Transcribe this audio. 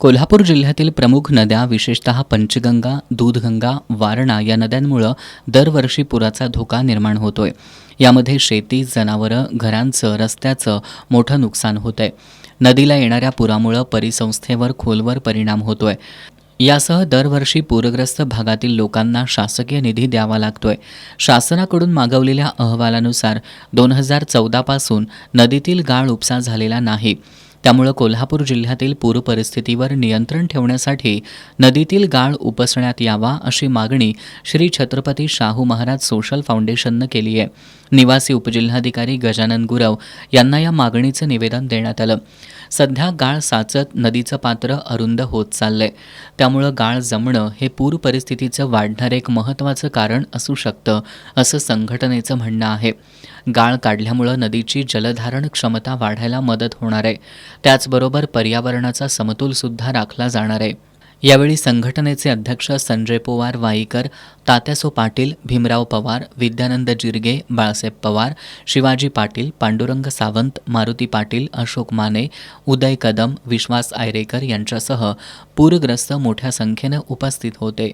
कोल्हापूर जिल्ह्यातील प्रमुख नद्या विशेषतः पंचगंगा, दूधगंगा, वारणा या नद्यांमुळं दरवर्षी पुराचा धोका निर्माण होतोय. यामध्ये शेती, जनावरं, घरांचं, रस्त्याचं मोठं नुकसान होतंय. नदीला येणाऱ्या पुरामुळं परिसंस्थेवर खोलवर परिणाम होतोय. यासह दरवर्षी पूरग्रस्त भागातील लोकांना शासकीय निधी द्यावा लागतोय. शासनाकडून मागवलेल्या अहवालानुसार 2014 पासून नदीतील गाळ उपसा झालेला नाही. त्यामुळे कोल्हापूर जिल्ह्यातील पूर परिस्थितीवर नियंत्रण ठेवण्यासाठी नदीतील गाळ उपसण्यात यावा अशी मागणी श्री छत्रपती शाहू महाराज सोशल फाउंडेशननं केली आहे. निवासी उपजिल्हाधिकारी गजानन गुरव यांना या मागणीचं निवेदन देण्यात आलं. सध्या गाळ साचत नदीचं पात्र अरुंद होत चाललंय. त्यामुळं गाळ जमणं हे पूर परिस्थितीचं वाढणारं एक महत्त्वाचं कारण असू शकतं असं संघटनेचं म्हणणं आहे. गाळ काढल्यामुळं नदीची जलधारण क्षमता वाढायला मदत होणार आहे. त्याचबरोबर पर्यावरणाचा समतोलसुद्धा राखला जाणार आहे. यावेळी संघटनेचे अध्यक्ष संजय पोवार वाईकर, तात्यासो पाटील, भीमराव पवार, विद्यानंद जिरगे, बाळासाहेब पवार, शिवाजी पाटील, पांडुरंग सावंत, मारुती पाटील, अशोक माने, उदय कदम, विश्वास आयरेकर यांच्यासह पूरग्रस्त मोठ्या संख्येनं उपस्थित होते.